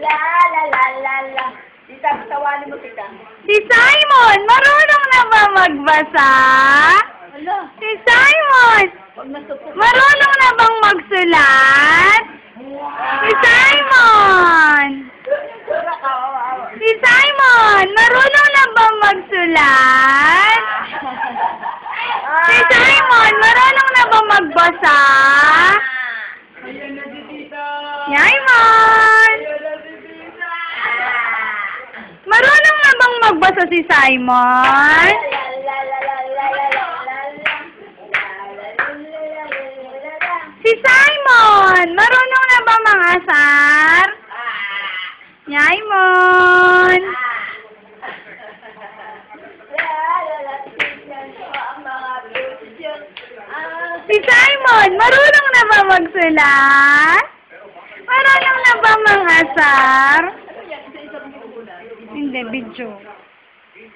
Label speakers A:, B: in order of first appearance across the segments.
A: La la la la la. Tita, tawanin mo tita.
B: Si Simon, marunong na ba magbasa?
A: Hala,
B: Si Simon,
A: pag nasupot.
B: marunong na bang magsulat? Si Simon! Si Simon, marunong na bang magsulat? Si Simon, marunong na bang magbasa?
A: Ayan na si tita.
B: Simon!
A: Ayan na si tita.
B: Marunong na bang magbasa si Simon? Si Simon, marunong na ba mangasar? Simon! Si Simon, marunong na ba magsulat? Marunong na ba mangasar? Hindi, video.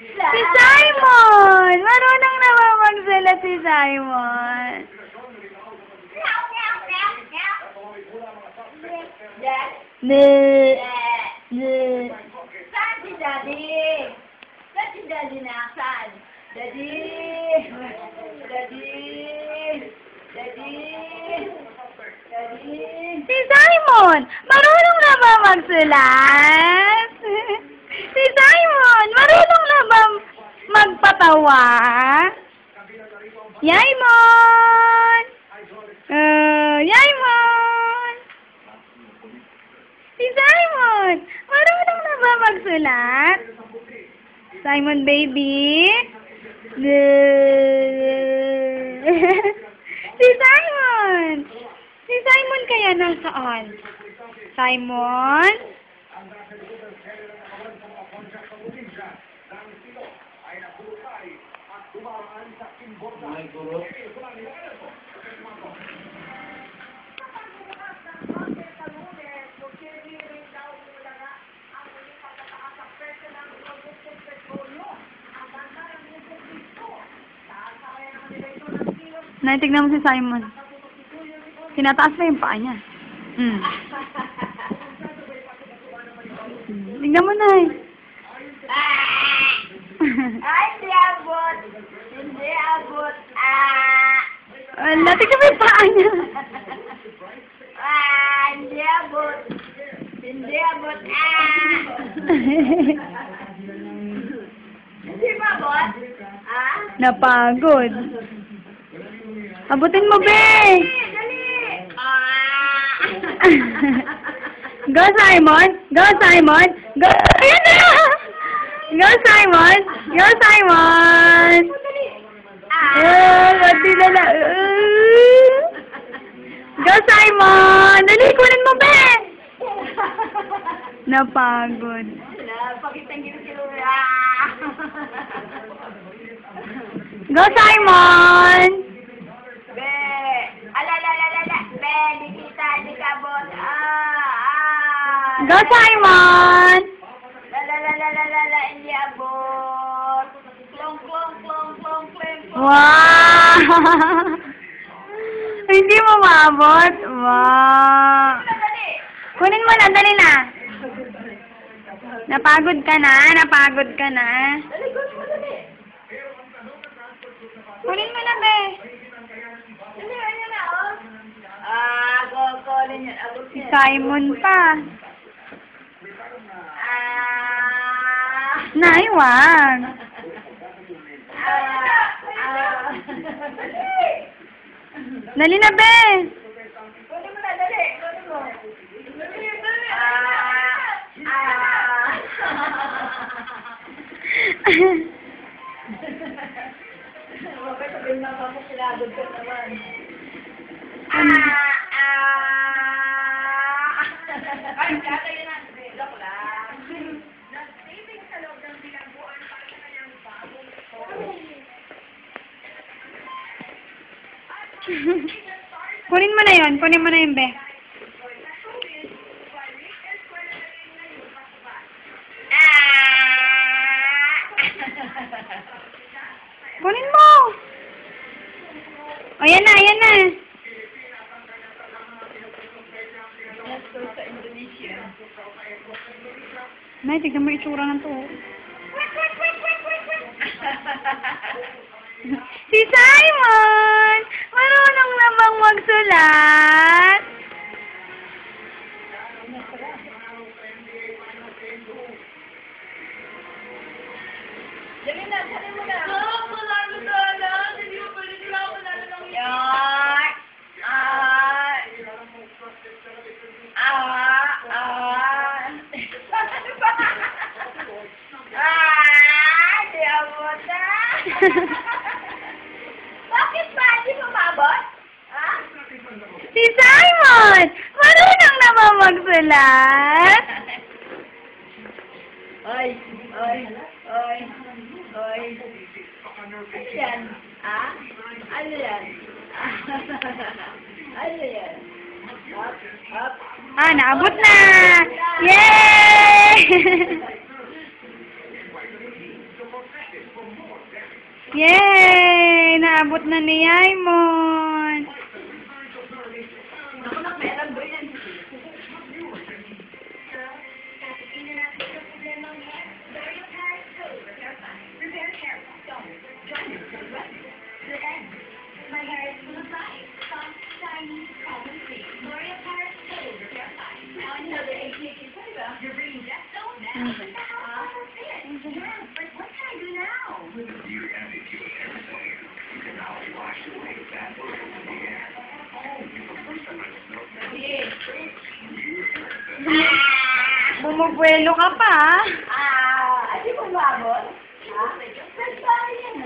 B: Si Simon! Marunong na ba magsulat si Simon? Ne. Ne.
A: Saan si Daddy? Saan si Daddy na? Saan? Daddy! Daddy! Daddy! Daddy!
B: Si Simon! Marunong na ba magsulat? Si Simon! Marunong na ba magpatawa? Yaimon! Yaimon! Si Simon! Marunong na ba magsulat? Simon, baby? Si Simon! Si Simon kaya nasaan? Simon? Nay, tignan mo si Simon. Tinataas na yung paa niya. Tignan mo, Nay.
A: Ay, hindi abot! Hindi abot!
B: Wala, tignan mo yung paa niya.
A: Hindi abot! Hindi abot! Hindi ba abot?
B: Napagod. Abutin mo, be!
A: Dali!
B: Go, Simon! Go, Simon! Go! Ayan na! Go, Simon! Go, Simon! Pati na na. Go, Simon! Dali, kunin mo, be! Napagod.
A: Pakitang gino-kilo.
B: Go, Simon!
A: Be! Alalalala! Be! Di kita, di kabot!
B: Go, Simon!
A: Lalalala! Hindi abot! Klong, klong, klong, klong, klong, klong!
B: Wow! Hindi mo maabot? Wow!
A: Dali!
B: Kunin mo na, dali na. Napagod ka na, napagod ka na.
A: Dali, kunin mo, dali!
B: Kunin mo na, be.
A: Dali, ano na, oh? Kukunin yun. Abot
B: Si
A: yun.
B: Simon pa. Nay, wag. Dali na, be.
A: Kunin mo na, dali! Kunin mo! Dali, dali! Bakit sabihin na ako sinagod ka naman? Ay, kaya yun na. Joke lang. Nag-saving sa loob ng bilangguan para sa kanyang bagong
B: Kunin mo na yun. Kunin mo na yun, be. Kunin mo! Ayan na, ayan na.
A: Let's go sa Indonesia.
B: Nay, tignan mo yung itsura ng to. Si Simon! Marunong na bang magsulat?
A: Dali na, dali mo na. Malalo na. Hindi mo pwede sila ako malalo ng yan. Di abot na. Bakit ba? Di mababot? Ha?
B: Si Simon! Marunong na bang magsulat?
A: Oy. Ano yan? Ah? Ano yan? Ano yan? Up.
B: Ah, naabot na! Yay! Yay! Naabot na ni Yaimon.
A: Ako na, meron ba yan?
C: My hair is full of life, soft, shiny, problem-free. L'Oreal Paris Total Repair 5. Now another 88 flavor. You're bringing that stone now. What the hell is that fit? Yeah, but what can I do now?
D: You have it to everything. You can now wash away bad odors in the air. Oh, it's the first time I smelled that.
B: Bumubuelo ka pa,
A: Di mo mabot? Ha? First time yan,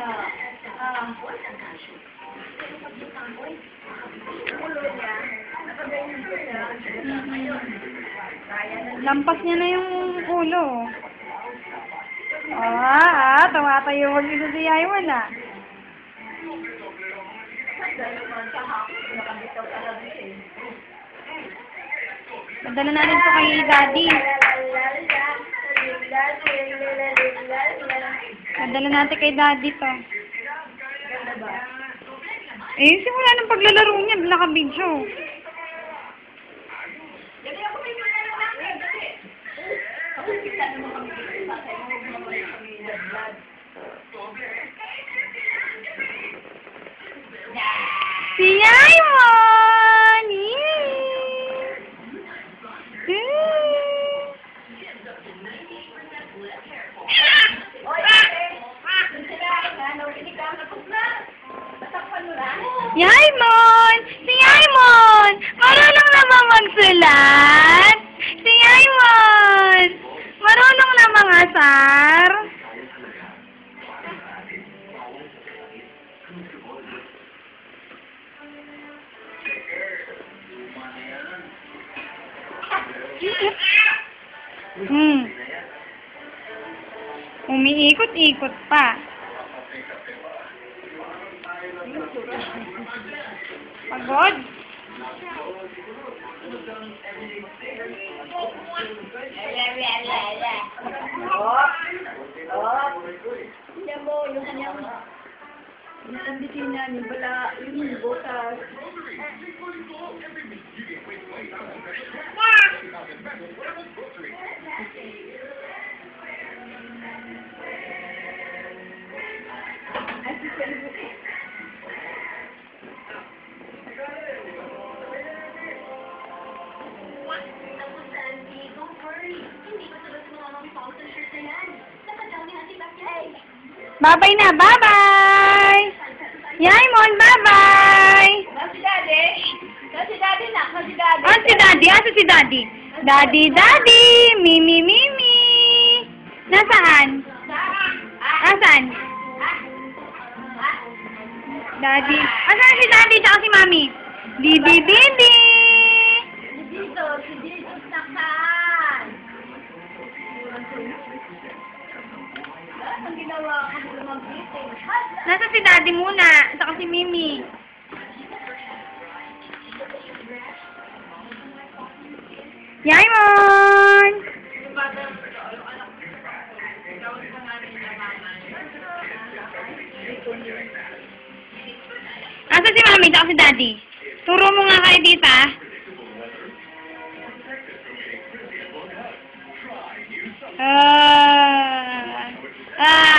A: ulo niya. Nakaganyan ko siya. Kaya na.
B: Lampas niya na yung ulo. Tumatayo wag isa si Yaimon ah. Padala natin ito kay Daddy. Padala natin kay Daddy to. Eh, simula ng paglalaro niya, naka-video.
A: Dali ako may mga naman. Dali. Ako kita naman kami dito sa tayo. Huwag mo naman kami nag-vlog.
B: Si Yaimon!
A: Oy, ate. Sila, ano, hindi ka tapos na. Natakpan mo na.
B: Yaimon! Si Yaimon! Marunong na ba magsulat? Si Yaimon! Marunong na mangasar? Umiikot-ikot pa. Pagod?
A: Tingnan mo, yung kanyang nanditinan, yung bala, yung butas.
C: Tapos sa auntie, don't worry. Hindi ko tulad sa mga mami-pang sa shirt na yan. Nakadami antibacterial.
B: Bye-bye na, bye-bye! Yaimon, bye-bye!
A: Si Daddy? Si Daddy na, si Daddy.
B: Ah, si Daddy? Asa si Daddy? Daddy, Daddy! Mimi, Mimi! Nasaan? Asan? Daddy. Asan si Daddy tsaka si Mami? Bibi, Bibi!
A: Dito, si Jesus nakan. Ang ginawa ko sa mga meeting.
B: Nasa si Daddy muna, tsaka si Mimi. Yaimon!
A: Ito
B: Asa si Mami at si Daddy? Turo mo nga kay tita. Ah. Ah.